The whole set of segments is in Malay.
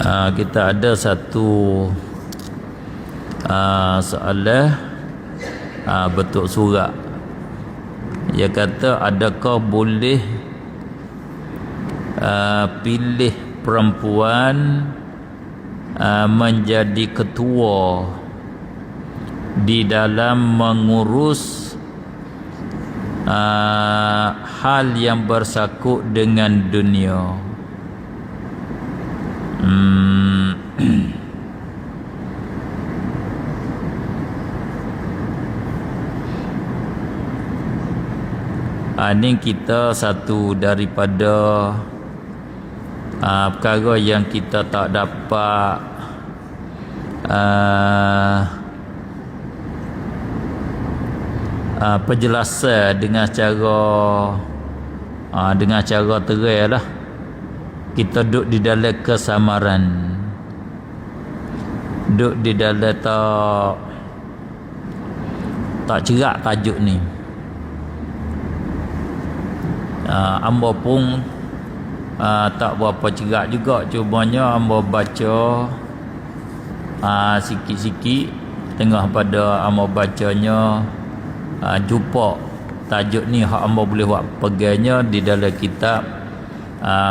Kita ada satu soalan bentuk surat. Dia kata, adakah boleh pilih perempuan menjadi ketua di dalam mengurus hal yang bersangkut dengan dunia? Ini kita satu daripada perkara yang kita tak dapat penjelasan dengan cara terang lah. Kita duduk di dalam kesamaran, duduk di dalam tak cerak tajuk ni. Amba pun tak berapa cerak juga, cumanya amba baca sikit-sikit. Tengah pada amba bacanya jumpa tajuk ni hak amba boleh buat pegangnya di dalam kitab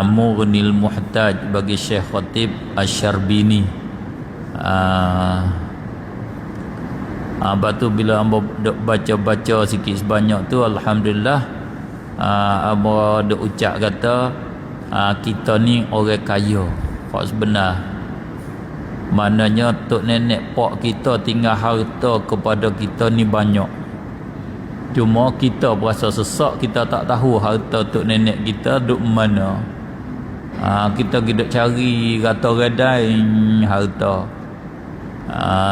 Mughnil Muhtaj bagi Syekh Khatib Asy-Syarbini. Lepas tu bila amba baca-baca sikit sebanyak tu, alhamdulillah, amba duk ucap kata kita ni orang kaya hak sebenar. Maknanya tok nenek pak kita tinggal harta kepada kita ni banyak. Cuma kita berasa sesak, kita tak tahu harta tok nenek kita duk mana. Kita duk cari kata redai harta.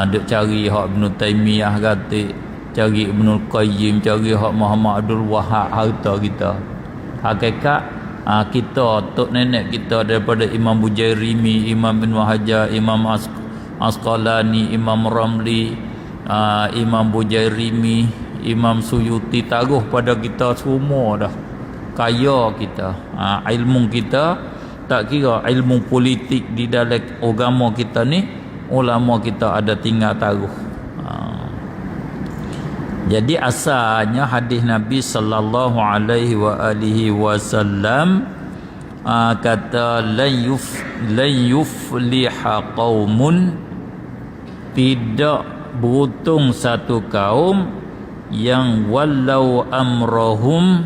Duk cari hak Ibn Taimiyah kata, cari Ibnul Qayyim, cari hak Muhammad Abdul Wahab harta kita. Hakikat kita tok nenek kita daripada Imam Bujairimi, Imam Ibn Hajar, Imam Asqalani, Imam Ramli, Imam Bujairimi, Imam Suyuti, taruh pada kita semua dah. Kaya kita, ilmu kita, tak kira ilmu politik di dalam agama kita ni, ulama kita ada tinggal taruh. Jadi asalnya hadis Nabi sallallahu alaihi wasallam kata lan yufliha qaumun, tidak beruntung satu kaum yang walau amrahum,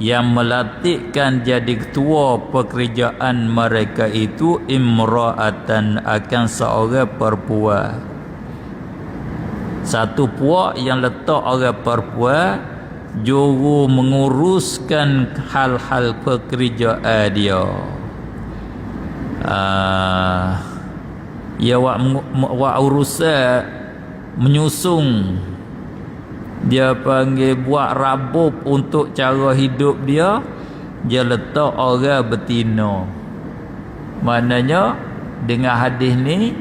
yang melatihkan jadi ketua pekerjaan mereka itu imra'atan, akan seorang perempuan. Satu puak yang letak orang perempuan juru menguruskan hal-hal pekerjaan dia. Ia wak urusan menyusung, dia panggil buat rabub untuk cara hidup dia, dia letak orang betina. Maknanya dengan hadis ni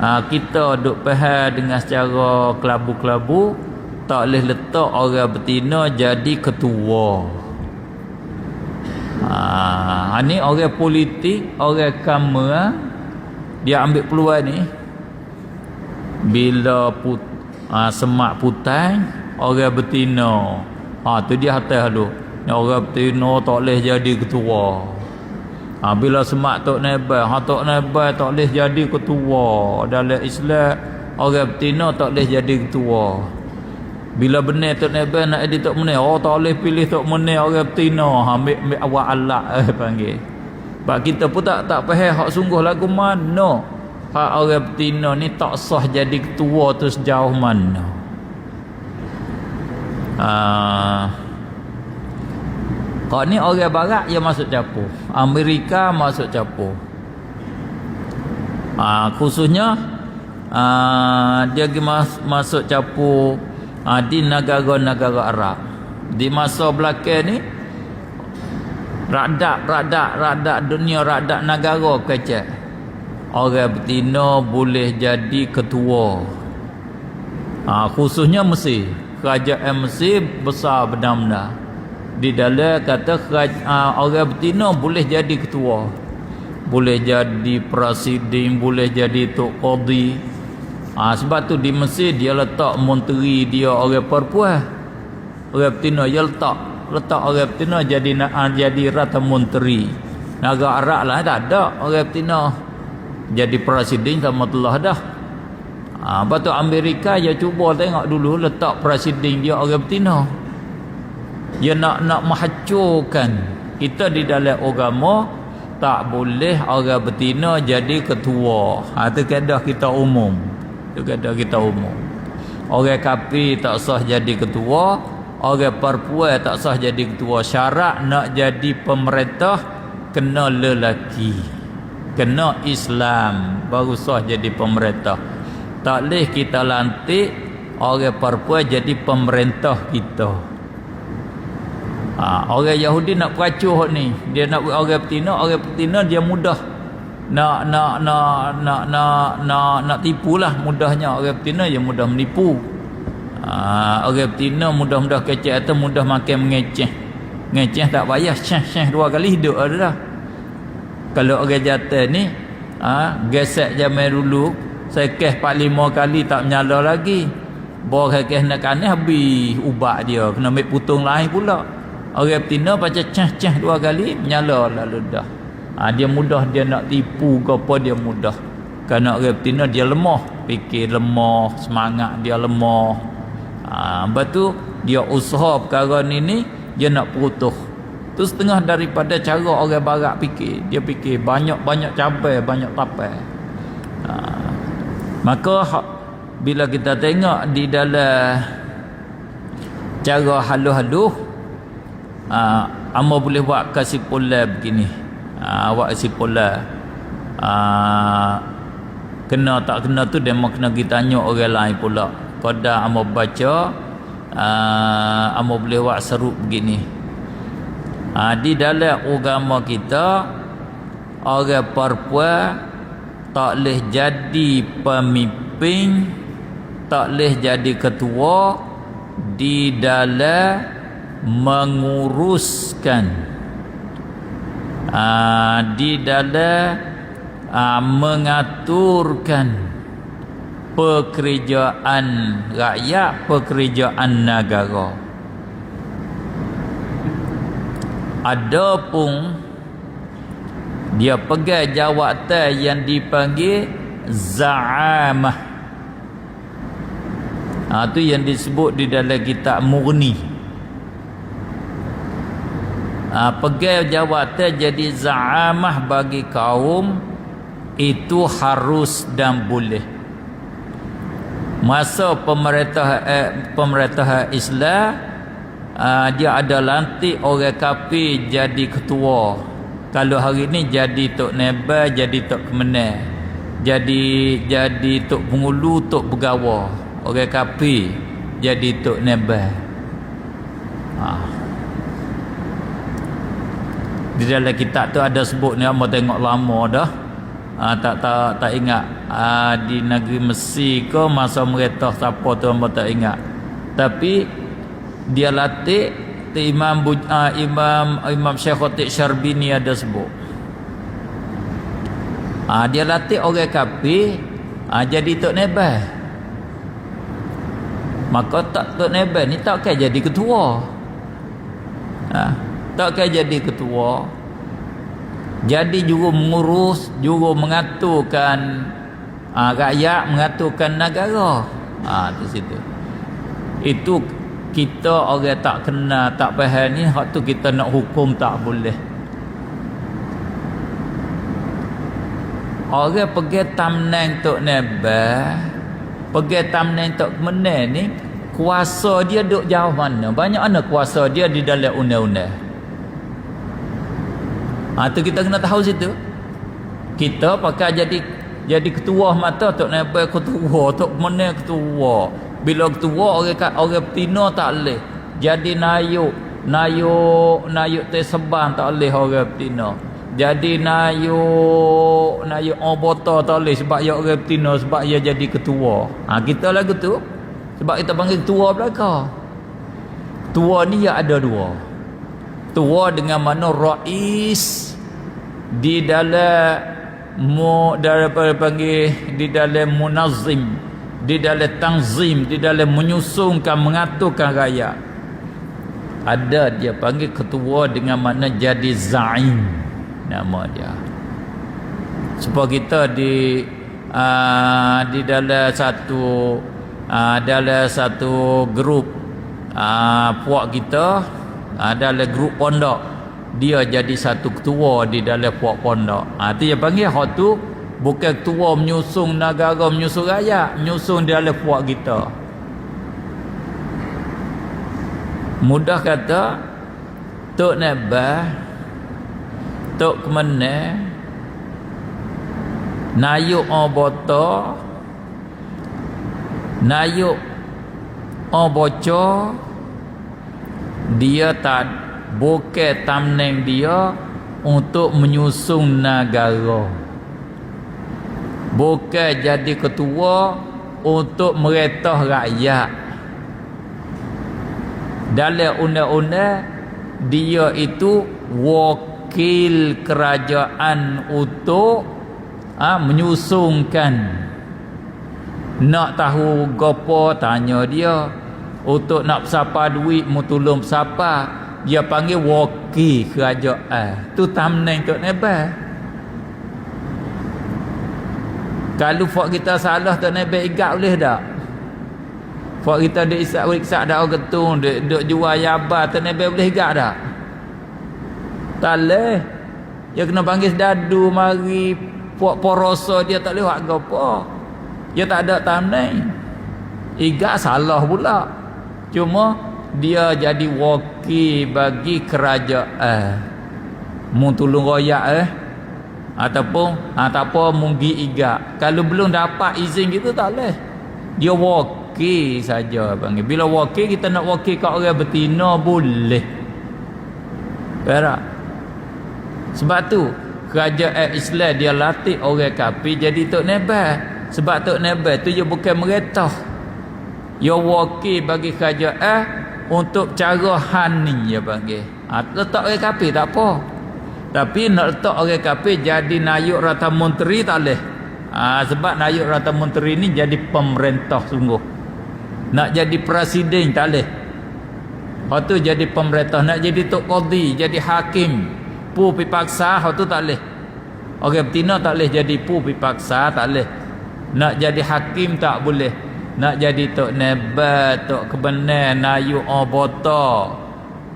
kita duk faham dengan secara kelabu-kelabu, tak boleh letak orang betina jadi ketua. Ni orang politik, orang kamera, dia ambil peluang ni. Bila semak putang orang betina, tu dia atas tu, orang betina tak boleh jadi ketua. Bila semak tok nebai, tok nebai tak boleh jadi ketua dalam Islam, orang betina tak boleh jadi ketua. Bila benar tok nebai nak jadi tok meneh, tak boleh pilih tok meneh orang betina, ambil awak alak panggil. Sebab kita pun tak faham hak sungguh lagu mana hak orang betina ni tak sah jadi ketua tu sejauh mana. Kalau ni orang barat dia masuk campur, Amerika masuk campur. Khususnya dia masuk campur di negara-negara Arab. Di masa belakang ni radak dunia, radak negara kecil, orang betina boleh jadi ketua. Khususnya Mesir, kerajaan Mesir besar benar-benar. Di dalam kata orang betina boleh jadi ketua, boleh jadi presiden, boleh jadi tok qadi. Sebab tu di Mesir dia letak menteri dia orang perempuan. Orang betina dia letak orang betina jadi rata menteri. Negara Arab lah tak ada orang betina jadi presiden sama telah dah. Lepas tu Amerika dia cuba tengok dulu letak presiden dia orang betina. Dia nak menghancurkan. Kita di dalam agama tak boleh orang betina jadi ketua. Itu kaedah kita umum. Orang kafir tak sah jadi ketua, orang perempuan tak sah jadi ketua. Syarat nak jadi pemerintah kena lelaki, kena Islam, baru sah jadi pemerintah. Tak boleh kita lantik orang perempuan jadi pemerintah kita. Orang Yahudi nak peracuh ni, dia nak buat orang betina dia mudah nak tipu lah. Mudahnya orang betina dia mudah menipu. Orang betina mudah kecek atau mudah makan mengeceh tak payah syah 2 kali hidup ada dah. Kalau orang jantan ni gesek zaman dulu saya kes 4-5 kali tak menyala lagi. Bawa kes nak kanan habis ubat dia kena ambil putung lain pula. Orang betina baca cah 2 kali menyala lalu dah. Dia mudah dia nak tipu ke apa dia mudah. Kerana orang betina dia lemah, fikir lemah, semangat dia lemah. Lepas tu dia usaha perkara ni dia nak putus. Tu setengah daripada cara orang barat fikir. Dia fikir banyak cabai, banyak tapai. Maka bila kita tengok di dalam cara halus-halus, amba boleh buat kesimpulan begini. Buat kesimpulan. Kena tak kena tu dia kena kita tanya orang lain pula. Pada amba baca, amba boleh buat serup begini. Di dalam agama kita, orang perempuan tak boleh jadi pemimpin, tak boleh jadi ketua di dalam menguruskan, di dalam mengaturkan pekerjaan rakyat, pekerjaan negara. Adapun dia pegang jawatan yang dipanggil za'amah. Itu yang disebut di dalam kitab Mughni. Pegang jawatan jadi za'amah bagi kaum itu harus dan boleh. Masa pemerintahan Islam, dia ada lantik orang kafir jadi ketua. Kalau hari ni jadi tok neba, jadi tok kemenang, jadi tok pengulu, tok pegawai. Orang kafir jadi tok neba. Di dalam kitab tu ada sebut ni, amba tengok lama dah. Tak ingat di negeri Mesir ke masa mereka siapa tu amba tak ingat. Tapi dia latih Imam Syekh Khatib Syarbini ada sebut. Dia latih orang kafir jadi tok nebah. Maka tok nebah ni takkan jadi ketua. Takkan jadi ketua. Jadi juga mengurus, juga mengaturkan rakyat, mengaturkan negara. Di situ. Itu kita orang tak kenal, tak faham ni, hak tu kita nak hukum tak boleh. Orang pergi tamnang tok nebah, pergi tamnang tok kemenang ni, kuasa dia duk jauh mana? Banyak mana kuasa dia di dalam undang-undang. Tu kita kena tahu situ. Kita pakai jadi ketua mata tok nebah ketua, tok kemenang ketua. Bila ketua orang betina tak boleh. Jadi nayuk tersebang tak boleh orang betina. Jadi nayuk obota tak boleh sebab dia orang betina, sebab dia jadi ketua. Kita lagu tu sebab kita panggil ketua belaka. Ketua ni ya ada 2. Ketua dengan mana rais di dalam panggil di dalam munazzim, di dalam tanzim, di dalam menyusunkan, mengaturkan rakyat. Ada dia panggil ketua dengan makna jadi zaim, nama dia. Supaya kita di dalam satu grup puak kita, dalam grup pondok, dia jadi satu ketua di dalam puak pondok. Itu dia panggil hak tu bukan ketua menyusung negara, menyusung rakyat, menyusung di dalam puak kita. Mudah kata, tok nebah, tok kemana, nayuk botol, nayuk bocor, dia tak bukan tamneng dia untuk menyusung negara, bukan jadi ketua untuk meretah rakyat. Dalam undang-undang dia itu wakil kerajaan untuk menyusungkan. Nak tahu gapo tanya dia, untuk nak pesapa duit mu tolong pesapa, dia panggil wakil kerajaan. Tu tamneng tok nebah. Kalau fak kita salah tok nebah igat boleh tak? Fak kita dek isak dak ketung, dek jual yaba tok nebah boleh igat tak? Tak leh. Dia kena panggil dadu mari puak poroso, dia tak boleh buat gapo. Dia tak ada tamneng. Igat salah pula. Cuma dia jadi wakil bagi kerajaan. Mu tolong royak ataupun tak apa munggi igat. Kalau belum dapat izin kita tak boleh. Dia wakil saja panggil. Bila wakil, kita nak wakil kat orang betina boleh. Perak. Sebab tu kerajaan Islam dia latih orang kafir jadi tok nebah. Sebab tok nebah tu dia bukan meretah. Dia wakil bagi kerajaan untuk cara hani dia panggil. Letak orang kafir tak apa. Tapi nak letak orang kafir jadi nayuk rata menteri tak boleh. Sebab nayuk rata menteri ni jadi pemerintah sungguh. Nak jadi presiden tak boleh. Lepas tu jadi pemerintah. Nak jadi tok qadi, jadi hakim, pu pipaksa, hak tu tak boleh. Orang betina tak boleh jadi pu pipaksa, tak boleh. Nak jadi hakim tak boleh. Nak jadi tok nebat, tok kebenar, nayuk bota,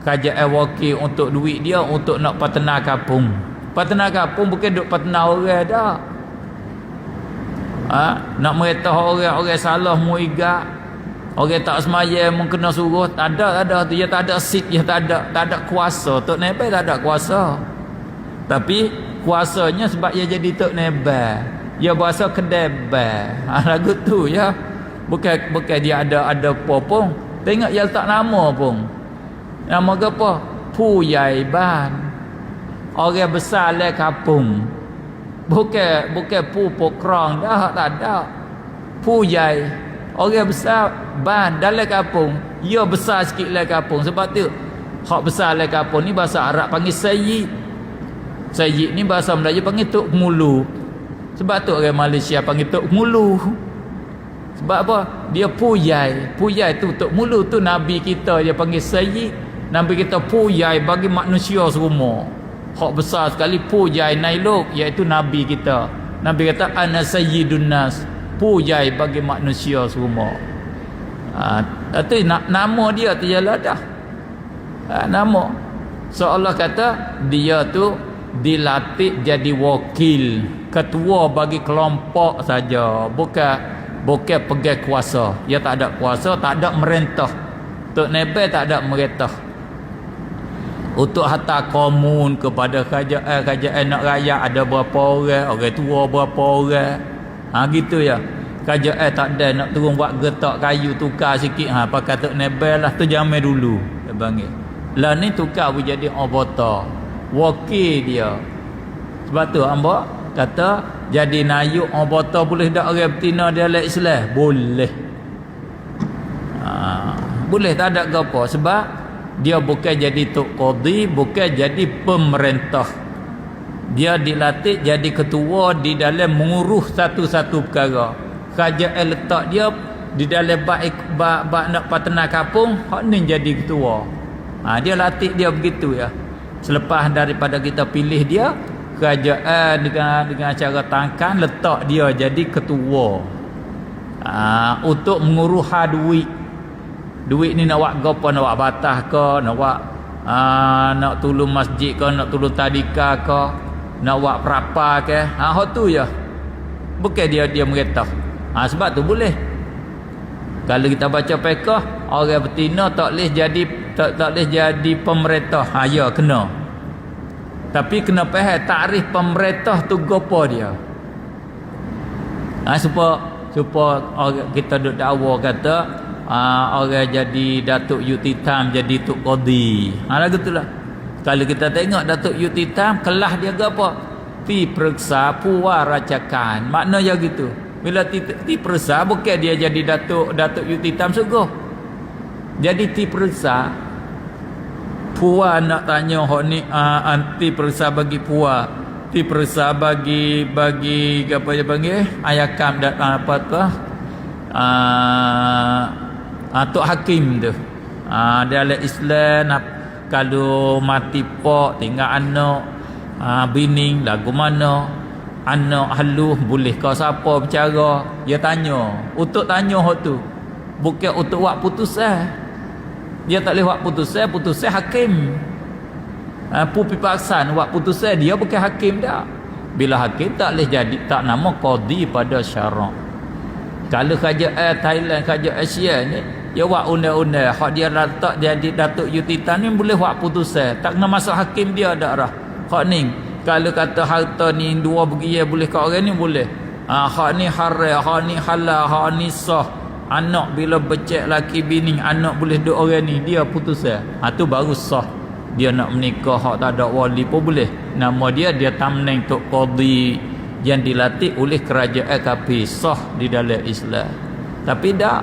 kerajaan wakil untuk duit dia untuk nak patena kampung. Patena kampung bukan duk patena orang dah. Nak meretah orang salah mu igat, orang tak semaya mu kena suruh, tak ada tu, dia tak ada seat, dia tak ada kuasa. Tok nebat tak ada kuasa. Tapi kuasanya sebab dia jadi tok nebat, dia bahasa kedebah. Lagu tu ya. Bukan dia ada apa pun. Tengok dia letak nama pun. Nama ke apa? Puyai Ban. Orang besar le kampung. Bukan pu pokrang dah, tak ada. Puyai. Orang besar ban dalam kampung. Dia besar sikit le kampung. Sebab tu hak besar le kampung ni bahasa Arab panggil sayyid. Sayyid ni bahasa Melayu panggil tok mulu. Sebab tu orang Malaysia panggil tok mulu. Sebab apa? Dia puyai. Puyai tu tok mulu tu Nabi kita dia panggil sayyid. Nabi kita puyai bagi manusia semua. Hak besar sekali puyai nailuk, iaitu Nabi kita. Nabi kata ana sayyidun nas. Puyai bagi manusia semua. Itu nama dia tu ialah dah. Nama. So Allah kata dia tu dilatih jadi wakil, ketua bagi kelompok saja, bukan pegang kuasa. Dia tak ada kuasa, tak ada merentah. Tok nebel tak ada merentah. Untuk hantar komun kepada kerajaan nak rakyat ada berapa orang tua berapa orang. Gitu ya. Kerajaan tak ada nak turun buat getak kayu tukar sikit, pakai tok nebel lah, tu jamai dulu dia panggil. Lah ni tukar pun jadi obota. Wakil dia. Sebab tu hamba kata jadi nayuk obota boleh tak orang betina dalam Islam? Boleh. Boleh, tak ada apa. Sebab Dia bukan jadi tok qadi, bukan jadi pemerintah. Dia dilatih jadi ketua di dalam mengurus satu-satu perkara. Kerajaan letak dia di dalam bak nak patenah kampung, hak ni jadi ketua. Dia latih dia begitu ya. Selepas daripada kita pilih dia, kerajaan dengan cara tangkan letak dia jadi ketua. Untuk mengurus duit. Duit ni nak buat apa? Nak buat batah ke, nak buat nak tolong masjid ke, nak tolong tadika ke, nak buat perapa ke. Hak tu je. Bukan dia merintah. Sebab tu boleh. Kalau kita baca fiqh, orang betina tak boleh jadi pemerintah. Ya kena. Tapi kena faham takrif pemerintah tu gapo dia. Supaya kita duk dakwa kata orang jadi Datuk Yutitam jadi Tok Qadi. Lagu tu lah. Kalau kita tengok Datuk Yutitam, kelas dia apa? Ti periksa puwaracakan. Maknanya gitu. Bila ti periksa, bukan dia jadi Datuk Yutitam sungguh. Jadi ti periksa, puan nak tanya hok ni anti periksa bagi puan. Ti periksa bagi apa dia panggil? Ayakam dan apa tu? Tok Hakim tu. Dalam Islam kalau mati pak tinggal anak bini lagu mana, anak halus boleh kau siapa bercara, dia tanya. Untuk tanya hak tu, bukan untuk buat putusan. Dia tak boleh buat putusan hakim. Pipaksan buat putusan, dia bukan hakim dah. Bila hakim tak boleh jadi, tak nama qadi pada syarak. Kalau kerajaan Thailand, kerajaan Asia ni, dia buat undang-undang, hak dia letak jadi Datuk Yutitan ni boleh buat putusan, tak kena masuk hakim dia dak dah. Hak ni kalau kata harta ni dua bagi boleh kat orang ni boleh. Hak ni haram, hak ni halal, hak ni sah. Anak bila becek laki bini, anak boleh duk orang ni, dia putusan. Tu baru sah. Dia nak menikah hak tak ada wali pun boleh. Nama dia tamneng tok qadi yang dilatih oleh kerajaan kafir, sah di dalam Islam. Tapi dak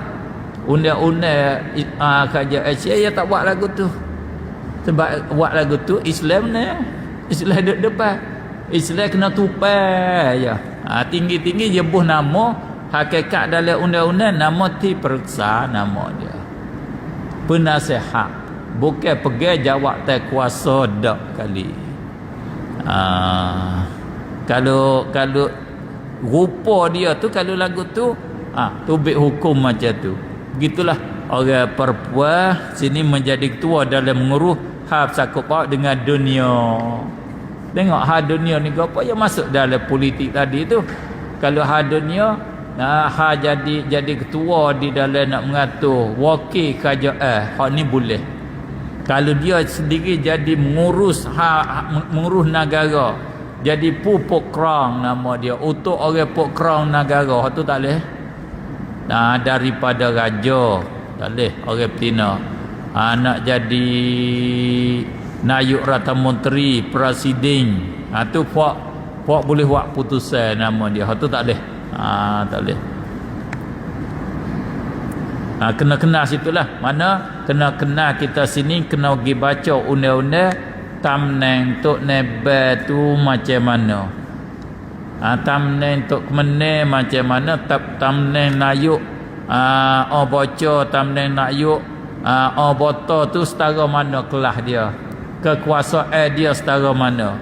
undang-undang kerajaan Asia dia tak buat lagu tu. Sebab buat lagu tu Islam ni, Islam duduk depan. Islam kena tupai je. Tinggi-tinggi dia buh nama, hakikat dalam undang-undang nama ti periksa nama dia. Penasihat, bukan pegang jawatan kuasa dak kali. Kalau rupa dia tu, kalau lagu tu tubik hukum macam tu. Begitulah orang perempuan sini menjadi ketua dalam mengurus hal sakut paut dengan dunia. Tengok hal dunia ni apa yang masuk dalam politik tadi tu. Kalau hal dunia jadi ketua di dalam nak mengatur wakil kerajaan, hak ni boleh. Kalau dia sendiri jadi mengurus negara, jadi pupuk krang nama dia, untuk orang pupuk krang negara, hak tu tak boleh. Daripada raja tak boleh orang betina. Nak jadi Nayuk Rata Menteri, Presiden, tu puak boleh buat putusan nama dia. Hak tu tak boleh. Tak boleh. Kena situlah. Mana kena kita sini kena pergi baca undang-undang tamneng tok nebe tu macam mana. Tamneng tok kemene macam mana, tamneng nayuk baca tamneng nayuk botol tu setara mana kelas dia, kekuasaan dia setara mana.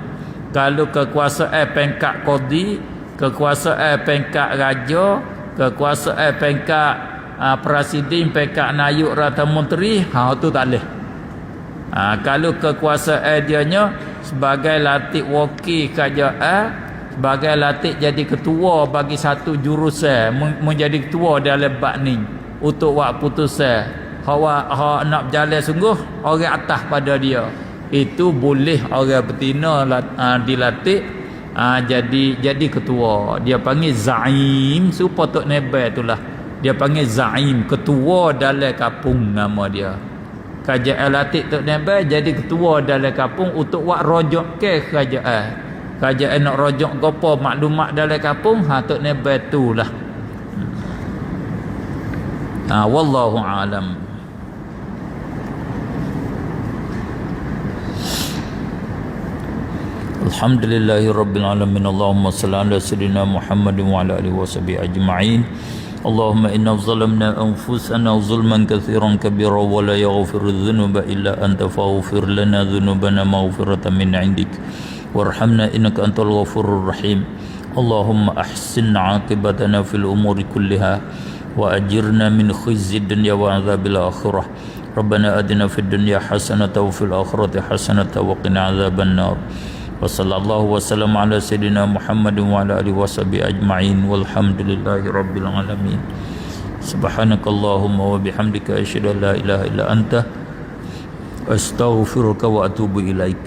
Kalau kekuasaan pengkat qadi, kekuasaan pengkat raja, kekuasaan pengkat presiden, pengkat nayuk rata menteri, tu tak boleh. Kalau kekuasaan dianya sebagai latih wakil kerajaan, sebagai latih jadi ketua bagi satu jurusan, menjadi ketua dalam bab ni untuk buat putusan, hak nak berjalan sungguh orang atas pada dia, itu boleh orang betina dilatih jadi ketua. Dia panggil zaim, supaya tok nebel itulah dia panggil zaim, ketua dalam kampung nama dia. Kerajaan latih tok nebel jadi ketua dalam kampung untuk buat rojok ke kerajaan. Kerajaan nak rojok gopo maklumat dalam kampung, tok nebel itulah. Wallahu alam. Alhamdulillahi Rabbil Alamin. Allahumma salli ala Sayyidina Muhammadin wa ala alihi wa sahbihi ajma'in. Allahumma inna zalamna anfusana zulman kathiran kabira wa la yaghfiru dhunuba illa anta faghfir lana dhunubana maghfiratan min 'indik warhamna innaka antal ghafurur rahim. Allahumma ahsin 'aqibatana fil umuri kulliha wa ajirna min khizyid dunya wa 'adzabil akhirah. Rabbana atina fid dunya hasanatan wa fil akhirati hasanatan wa qina 'adzaban nar. Wa sallallahu wa sallam ala sayyidina Muhammadin wa ala alihi wa sahbihi ajma'in walhamdulillahi rabbil alamin. Subhanakallahumma wa bihamdika asyhadu an la ilaha illa anta astaghfiruka wa atubu ilaik.